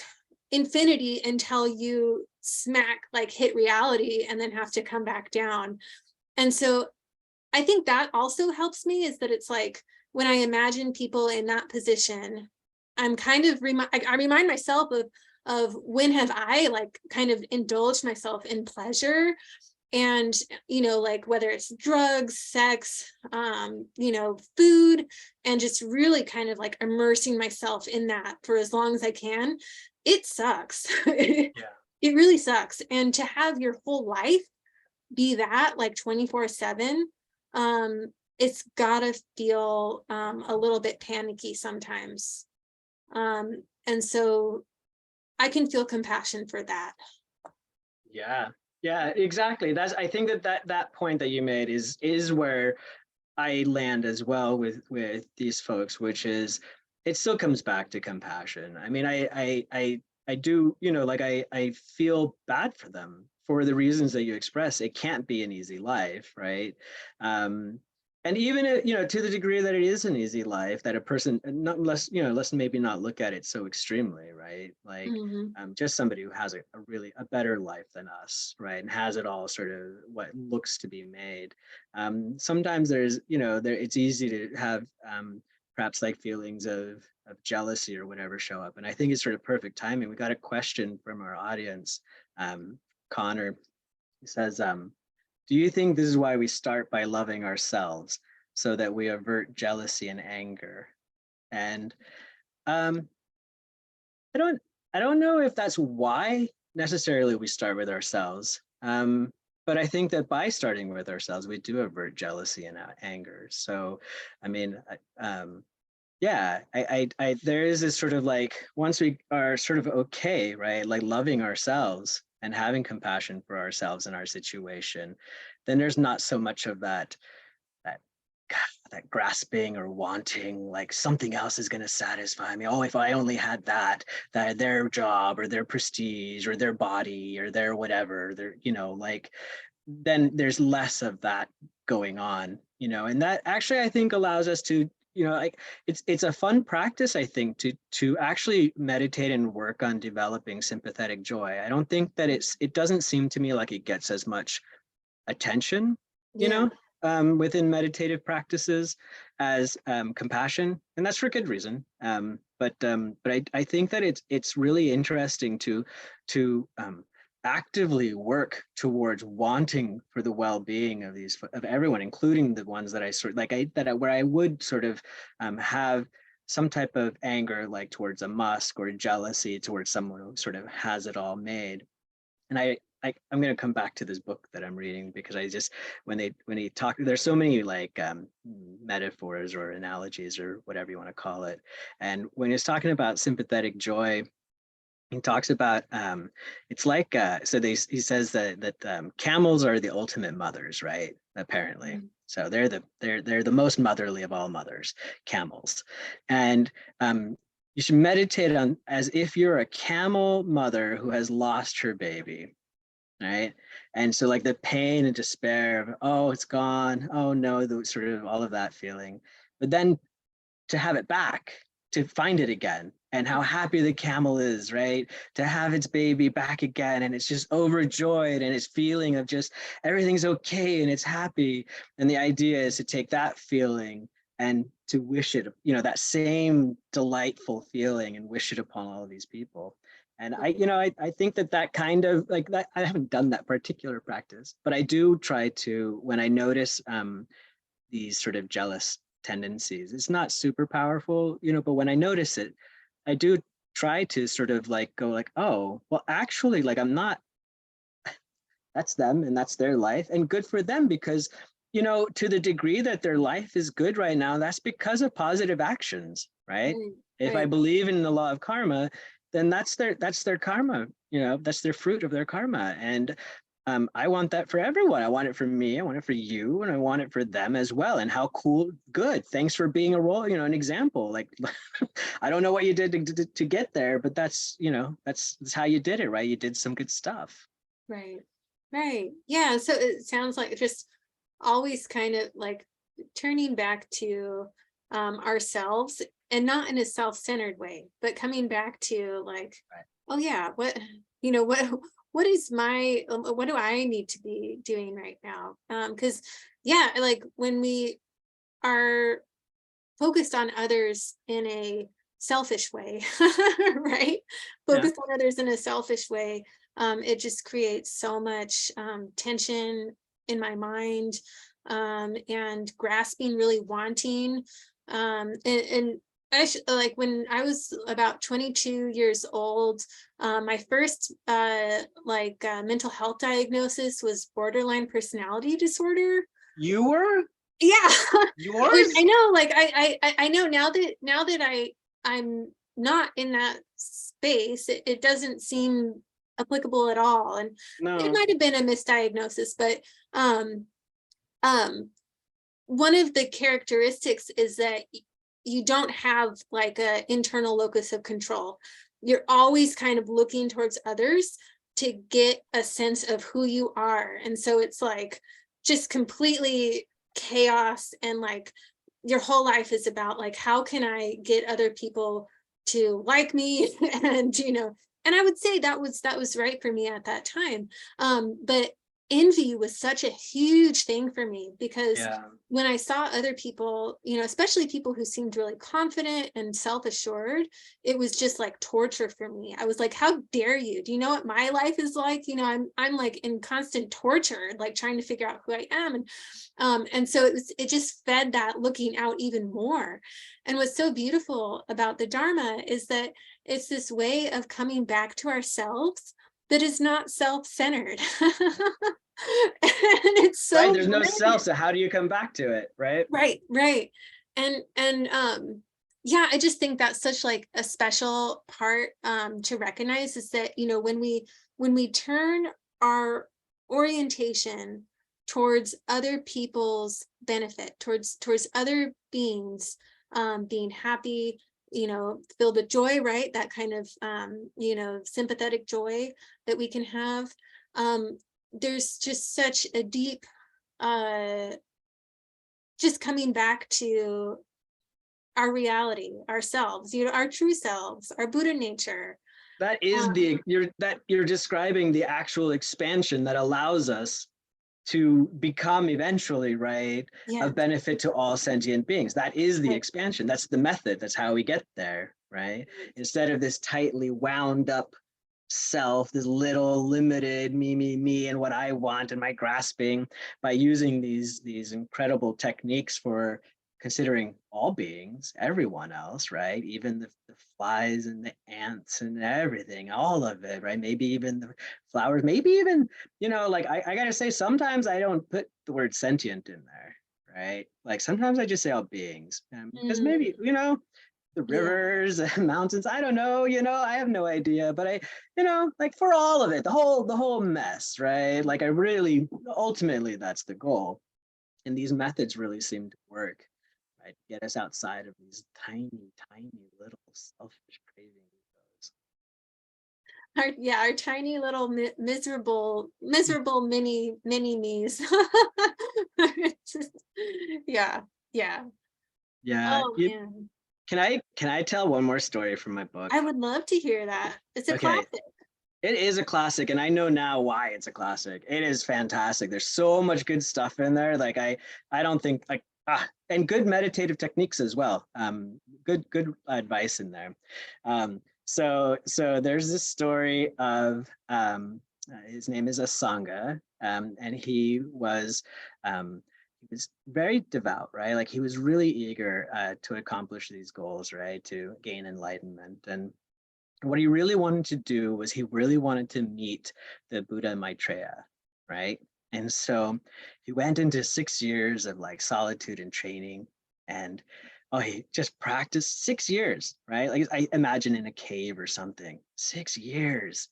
infinity, until you smack like hit reality and then have to come back down. And so I think that also helps me, is that it's like when I imagine people in that position, I'm kind of I remind myself of when have I like kind of indulged myself in pleasure, and like whether it's drugs, sex, food, and just really kind of like immersing myself in that for as long as I can. It sucks. Yeah. It really sucks. And to have your whole life be that like 24/7, it's gotta feel a little bit panicky sometimes. And so I can feel compassion for that. Yeah. Yeah, exactly. I think that point that you made is where I land as well with these folks, which is it still comes back to compassion. I mean, I do, like I feel bad for them for the reasons that you express. It can't be an easy life, right? And even to the degree that it is an easy life, that a person, not less, let's maybe not look at it so extremely, right? Like Mhm. just somebody who has a really a better life than us, right, and has it all sort of what looks to be made. Sometimes there's, it's easy to have perhaps like feelings of jealousy or whatever show up. And I think it's sort of perfect timing. We got a question from our audience. Connor, he says, do you think this is why we start by loving ourselves so that we avert jealousy and anger? And um, I don't I don't know if that's why necessarily we start with ourselves. But I think that by starting with ourselves, we do avert jealousy and anger. So, I mean, yeah, there is this sort of like once we are sort of okay, right, like loving ourselves and having compassion for ourselves and our situation, then there's not so much of that that grasping or wanting, like something else is going to satisfy me. Oh, if I only had that, their job or their prestige or their body or their whatever, their, like, then there's less of that going on, and that actually I think allows us to, like, it's a fun practice, I think, to actually meditate and work on developing sympathetic joy. I don't think that it doesn't seem to me like it gets as much attention, you Yeah. know, within meditative practices as compassion, and that's for good reason. But I think that it's really interesting to actively work towards wanting for the well-being of everyone, including the ones that I sort of like where I would sort of have some type of anger, like towards a Musk, or jealousy towards someone who sort of has it all made. And I'm going to come back to this book that I'm reading, because I just, when he talk, there's so many like metaphors or analogies or whatever you want to call it. And when he's talking about sympathetic joy, he talks about it's like he says that camels are the ultimate mothers, right? Apparently. So they're the most motherly of all mothers, camels. And you should meditate on as if you're a camel mother who has lost her baby, right? And so like the pain and despair of, oh, it's gone, oh no, the sort of all of that feeling, but then to have it back, to find it again, and how happy the camel is, right? To have its baby back again, and it's just overjoyed, and it's feeling of just everything's okay and it's happy. And the idea is to take that feeling and to wish it, that same delightful feeling, and wish it upon all of these people. And I think that kind of like that, I haven't done that particular practice, but I do try to, when I notice these sort of jealous tendencies, it's not super powerful, but when I notice it, I do try to sort of like go like, oh, well, actually, like I'm not, that's them and that's their life, and good for them, because to the degree that their life is good right now, that's because of positive actions, right? If I Right. believe in the law of karma, then that's their karma, that's their fruit of their karma. And I want that for everyone. I want it for me, I want it for you, and I want it for them as well. And how cool, good, thanks for being a role, an example. Like I don't know what you did to get there, but that's that's how you did it, right? You did some good stuff. Right. Right. Yeah. So it sounds like just always kind of like turning back to ourselves, and not in a self-centered way, but coming back to like, Right. oh yeah, what is my what do I need to be doing right now? Because yeah, like when we are focused on others in a selfish way, right? Yeah. Focused on others in a selfish way, it just creates so much tension in my mind, and grasping, really wanting. And like when I was about 22 years old, my first mental health diagnosis was borderline personality disorder. You were Yeah. Which I yours? know, like I know now that I'm not in that space, it doesn't seem applicable at all. And it No. might have been a misdiagnosis, but um um one of the characteristics is that you don't have like a internal locus of control. You're always kind of looking towards others to get a sense of who you are. And so it's like just completely chaos, and like your whole life is about like, how can I get other people to like me? And and I would say that was right for me at that time. But envy was such a huge thing for me, because Yeah. when I saw other people, especially people who seemed really confident and self-assured, it was just like torture for me. I was like, how dare you? Do you know what my life is like? I'm like in constant torture, like trying to figure out who I am. And so it just fed that looking out even more. And what's so beautiful about the Dharma is that it's this way of coming back to ourselves that is not self-centered. And it's Right. so There's no self. brilliant. So how do you come back to it? Right. Right, right. And yeah, I just think that's such like a special part to recognize, is that when we turn our orientation towards other people's benefit, towards other beings being happy, filled with joy, right? That kind of sympathetic joy that we can have. There's just such a deep just coming back to our reality, ourselves, our true selves, our Buddha nature. That is you're describing the actual expansion that allows us to become eventually, right, Yeah, of benefit to all sentient beings. That is the right. expansion. That's the method. That's how we get there, right? Instead of this tightly wound up self, this little limited me, and what I want and my grasping, by using these incredible techniques for considering all beings, everyone else, right? Even the flies and the ants and everything, all of it, right? Maybe even the flowers, maybe even, like I gotta say, sometimes I don't put the word sentient in there, right? Like sometimes I just say all beings, because maybe, the Yeah. rivers and mountains, I don't know, I have no idea, but like for all of it, the whole mess, right? Like I really, ultimately, that's the goal. And these methods really seem to work, right? Get us outside of these tiny, tiny little selfish craving egos. Our tiny little miserable mini me's. Yeah, yeah. Yeah. Oh man, Can I tell one more story from my I book? would love to hear that. It's a Okay. classic. It is a classic, and I know now why it's a classic. It is fantastic. There's so much good stuff in there. Like I don't think like and good meditative techniques as well. Good advice in there. So there's this story of his name is Asanga, and he was very devout, right? Like he was really eager to accomplish these goals, right? To gain enlightenment. And what he really wanted to do was he really wanted to meet the Buddha Maitreya, right? And so he went into 6 years of like solitude and training, and he just practiced 6 years, right? Like I imagine in a cave or something, 6 years,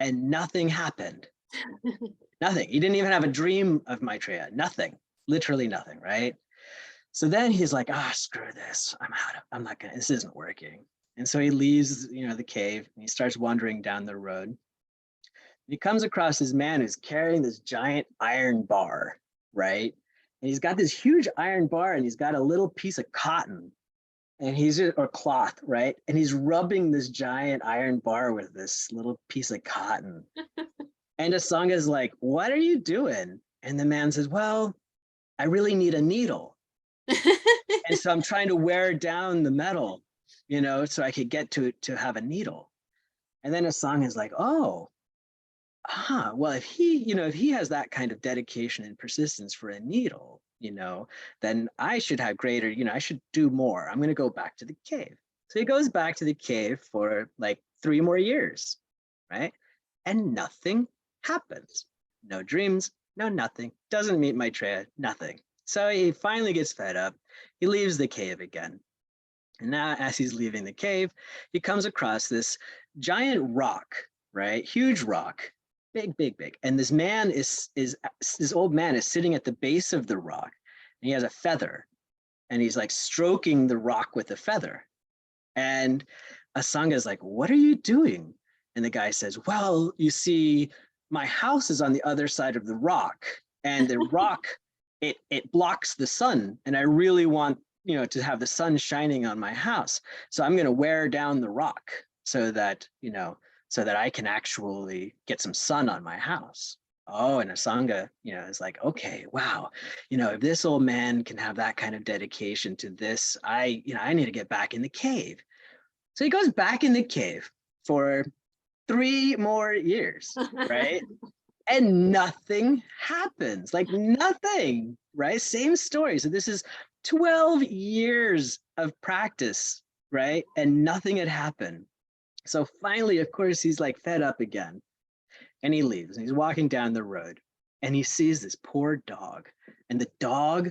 and nothing happened. Nothing. He didn't even have a dream of Maitreya. Nothing. Literally nothing, right? So then he's like, screw this. I'm not gonna, this isn't working. And so he leaves, the cave, and he starts wandering down the road. He comes across this man who's carrying this giant iron bar, right? And he's got this huge iron bar, and he's got a little piece of cotton, and or cloth, right? And he's rubbing this giant iron bar with this little piece of cotton. And Asanga's like, what are you doing? And the man says, well, I really need a needle. And so I'm trying to wear down the metal, so I could get to have a needle. And then Asanga is like, well, if he has that kind of dedication and persistence for a needle, then I should have greater, I should do more. I'm going to go back to the cave. So he goes back to the cave for like 3 more years, right? And nothing happens. No dreams, no nothing. Doesn't meet Maitreya, nothing. So he finally gets fed up. He leaves the cave again. And now, as he's leaving the cave, he comes across this giant rock, right? Huge rock, big, big, big. And this old man is sitting at the base of the rock, and he has a feather, and he's like stroking the rock with a feather. And Asanga is like, "What are you doing?" And the guy says, "Well, you see, my house is on the other side of the rock, and the rock it blocks the sun, and I really want to have the sun shining on my house. So I'm going to wear down the rock so that I can actually get some sun on my house." Oh, and Asanga, is like, okay, wow, if this old man can have that kind of dedication to this, I need to get back in the cave. So he goes back in the cave for 3 more years, right? And nothing happens, like nothing, right? Same story. So this is 12 years of practice, right? And nothing had happened. So finally, of course, he's like fed up again, and he leaves, and he's walking down the road, and he sees this poor dog, and the dog,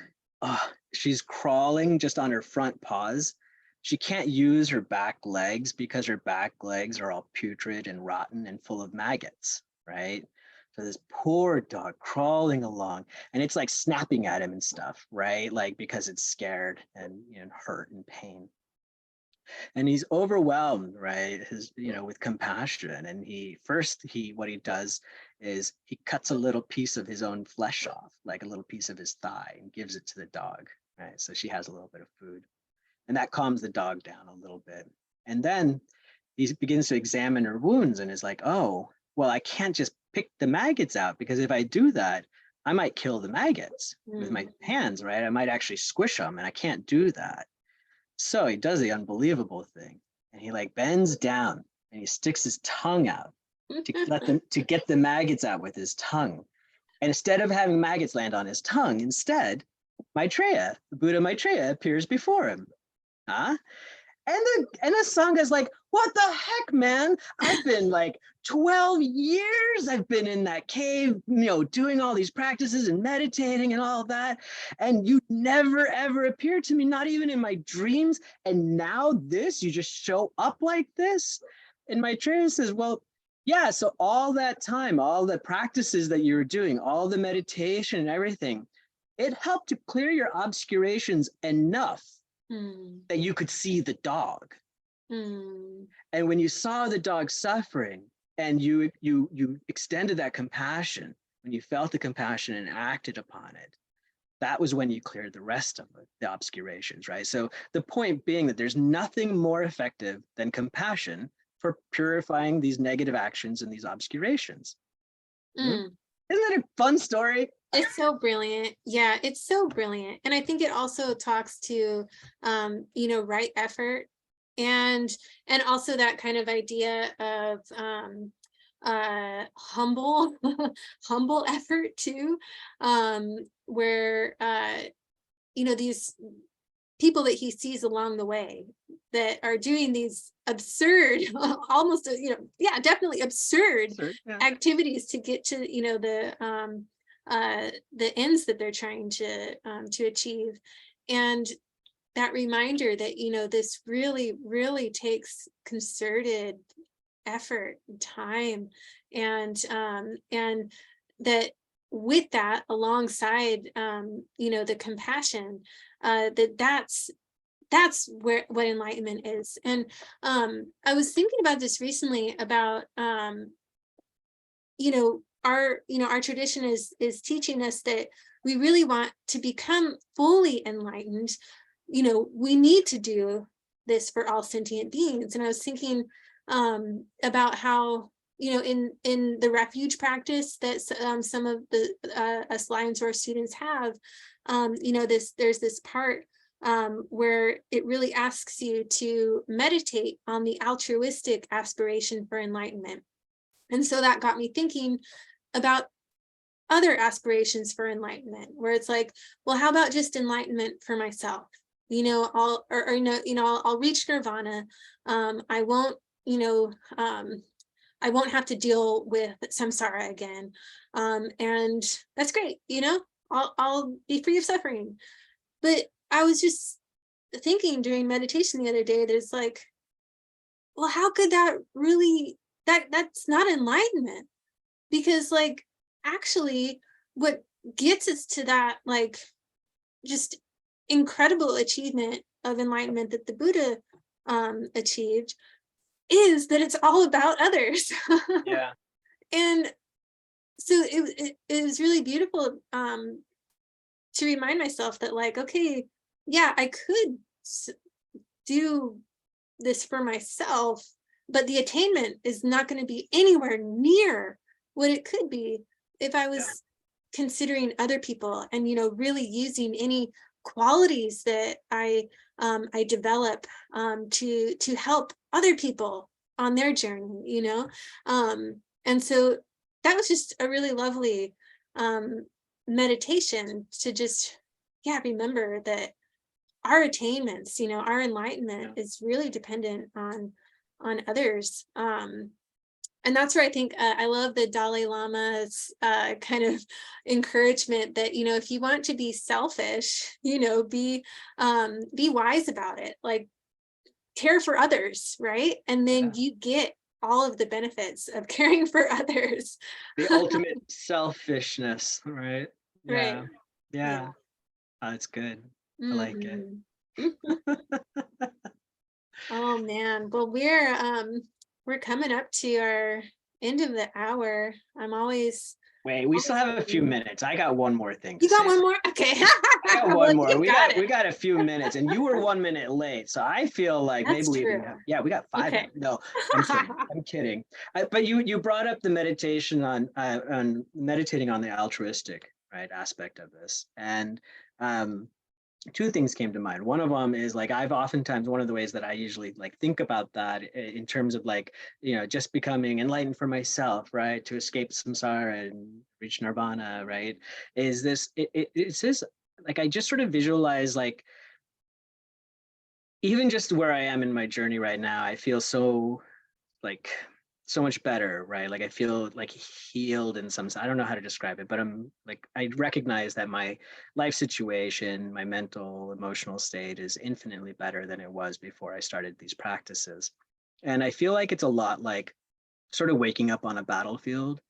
she's crawling just on her front paws. She can't use her back legs because her back legs are all putrid and rotten and full of maggots, right? So this poor dog crawling along, and it's like snapping at him and stuff, right? Like because it's scared and hurt and pain. And he's overwhelmed, right? With compassion. And what he does is he cuts a little piece of his own flesh off, like a little piece of his thigh, and gives it to the dog, right? So she has a little bit of food, and that calms the dog down a little bit. And then he begins to examine her wounds and is like, oh, well, I can't just pick the maggots out, because if I do that, I might kill the maggots with my hands, right? I might actually squish them, and I can't do that. So he does the unbelievable thing, and he like bends down and he sticks his tongue out to get the maggots out with his tongue. And instead of having maggots land on his tongue, instead, Maitreya, the Buddha Maitreya, appears before him. Huh? And the Sangha's like, what the heck, man? I've been like 12 years. I've been in that cave, doing all these practices and meditating and all that. And you never, ever appeared to me, not even in my dreams. And now you just show up like this? And Maitreya says, well, yeah, so all that time, all the practices that you were doing, all the meditation and everything, it helped to clear your obscurations enough that you could see the dog. And when you saw the dog suffering and you extended that compassion, when you felt the compassion and acted upon it, that was when you cleared the rest of the obscurations, right? So the point being that there's nothing more effective than compassion for purifying these negative actions and these obscurations. Isn't that a fun story? It's so brilliant. Yeah, it's so brilliant. And I think it also talks to, right effort and also that kind of idea of humble, humble effort too, where, these people that he sees along the way that are doing these absurd, almost, definitely absurd activities to get to, the ends that they're trying to achieve. And that reminder that, this really, really takes concerted effort and time, and that with that alongside, the compassion, that's where what enlightenment is. And I was thinking about this recently about our tradition is teaching us that we really want to become fully enlightened. We need to do this for all sentient beings. And I was thinking about how in the refuge practice that some of the us Lions Roar students have, there's this part where it really asks you to meditate on the altruistic aspiration for enlightenment. And so that got me thinking about other aspirations for enlightenment, where it's like, well, how about just enlightenment for myself? I'll reach nirvana. I won't, I won't have to deal with samsara again. And that's great. I'll be free of suffering. But I was just thinking during meditation the other day that it's like, well, how could that really, that's not enlightenment? Because actually what gets us to that just incredible achievement of enlightenment that the Buddha achieved is that it's all about others. Yeah. And so it was really beautiful to remind myself that okay, yeah, I could do this for myself, but the attainment is not going to be anywhere near what it could be if I was considering other people and really using any qualities that I develop to help other people on their journey, and so that was just a really lovely meditation to just remember that our attainments, our enlightenment is really dependent on others. And that's where I think I love the Dalai Lama's kind of encouragement that, if you want to be selfish, be wise about it, care for others, right? And then you get all of the benefits of caring for others. The ultimate selfishness, right? Right. Yeah. Yeah. Yeah. Oh, it's good. I like it. Mhm. Oh man. Well, we're coming up to our end of the hour. I'm always Wait, we still always have a few looking. minutes. I got one more thing to You got say. one more? Okay. I got Well, one more. you We got got it. we got a few minutes, and you were 1 minute late, so I feel like maybe That's we even true. have. Yeah, we got 5 minutes. Okay. No, I'm kidding. I'm kidding. But you brought up the meditation on meditating on the altruistic right aspect of this, and um, two things came to mind. One of them is like I've oftentimes one of the ways that I usually like think about that in terms of like just becoming enlightened for myself, right, to escape samsara and reach nirvana, right, is this it's this like I just sort of visualize like even just where I am in my journey right now, I feel so like so much better, right? Like I feel like healed in some. I don't know how to describe it, but I'm like I recognize that my life situation, my mental, emotional state is infinitely better than it was before I started these practices. And I feel like it's a lot like sort of waking up on a battlefield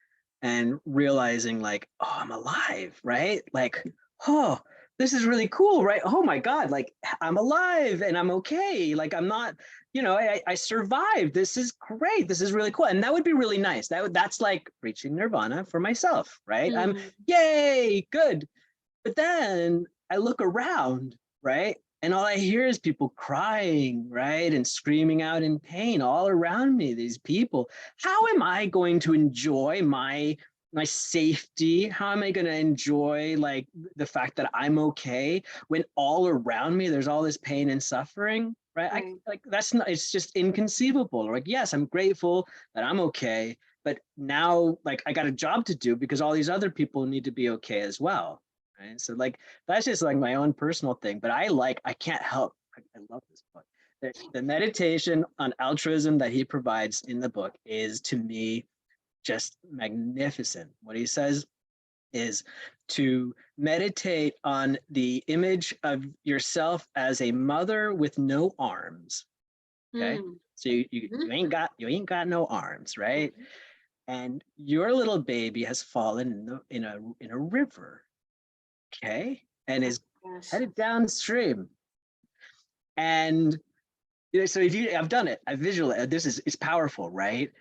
and realizing like, oh, I'm alive, right? Like, oh, this is really cool, right? Oh my God, like I'm alive and I'm okay. Like I'm not, I survived. This is great. This is really cool. And that would be really nice. That's like reaching nirvana for myself, right? I'm Mm, yay, good. But then I look around, right? And all I hear is people crying, right? And screaming out in pain all around me, these people. How am I going to enjoy my safety? How am I going to enjoy like the fact that I'm okay when all around me there's all this pain and suffering, right? I right. like that's not it's just inconceivable. Like, yes, I'm grateful that I'm okay, but now like I got a job to do because all these other people need to be okay as well, right? So like that's just like my own personal thing, but I can't help. I love this book. The meditation on altruism that he provides in the book is to me just magnificent. What he says is to meditate on the image of yourself as a mother with no arms. Okay. Mm, So mhm, you ain't got no arms, right? mhm. And your little baby has fallen in a river, okay, and Oh is gosh. headed downstream. And so if you, I've done it, I visualize. This is it's powerful, right?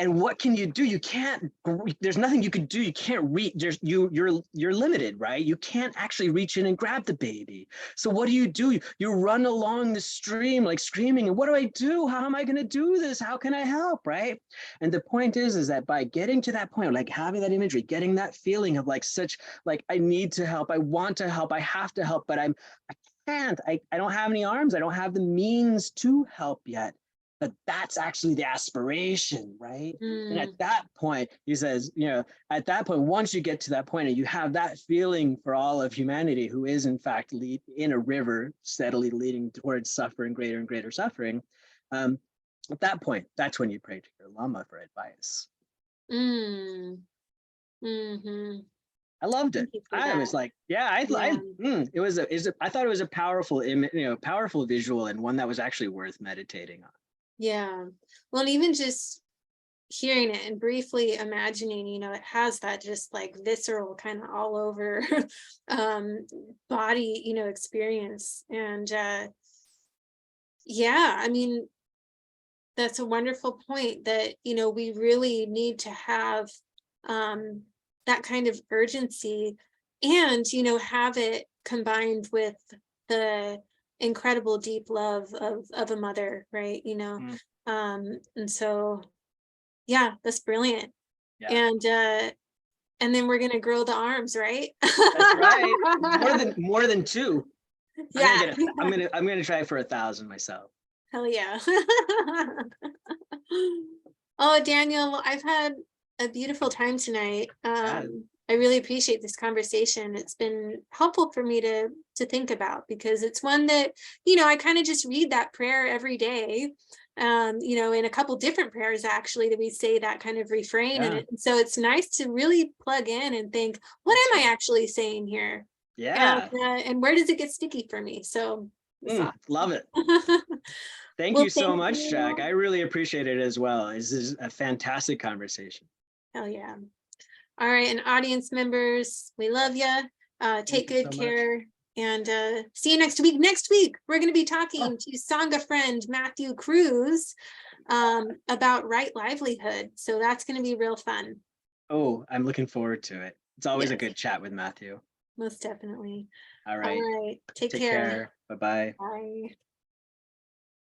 And what can you do? You can't. There's nothing you can do. You can't reach. You're limited, right? You can't actually reach in and grab the baby. So what do? You run along the stream like screaming. And what do I do? How am I going to do this? How can I help, right? And the point is that by getting to that point, like having that imagery, getting that feeling of like such like I need to help, I want to help, I have to help, but I can't. I don't have any arms. I don't have the means to help yet. But that's actually the aspiration, right? And at Mm, that point, he says, at that point, once you get to that point and you have that feeling for all of humanity, who is in fact in a river steadily leading towards suffering, greater and greater suffering, at that point, that's when you pray to your Lama for advice. mm, mhm. I loved it. Thank you for I that. was like, yeah, Yeah. I thought it was a powerful, powerful visual and one that was actually worth meditating on. Yeah. Well, and even just hearing it and briefly imagining, it has that just like visceral kind of all over um body, experience. And yeah, I mean, that's a wonderful point that, we really need to have um that kind of urgency and, have it combined with the incredible deep love of a mother, right? Mm, And so yeah, that's brilliant. yeah, And then we're gonna grow the arms, right? that's right. More than two. Yeah, I'm gonna try for 1,000 myself. hell yeah. Oh, Daniel, well, I've had a beautiful time tonight. Yeah. I really appreciate this conversation. It's been helpful for me to think about because it's one that, I kind of just read that prayer every day. In a couple different prayers actually that we say that kind of refrain in Yeah. it. And so it's nice to really plug in and think, what That's am I right. actually saying here? Yeah. And where does it get sticky for me? So it's Love it. awesome. Thank Well, you so thank much, Jack. you. I really appreciate it as well. This is a fantastic conversation. Hell yeah. All right, and audience members, we love you. Take Thank you good so much. care, and see you next week. Next week, we're going to be Oh, talking to Sangha friend Matthew Cruz about right livelihood. So that's going to be real fun. oh, I'm looking forward to it. It's always a Yes, good chat with Matthew. most definitely. All All right. right, take Take care. care. Bye-bye. Bye.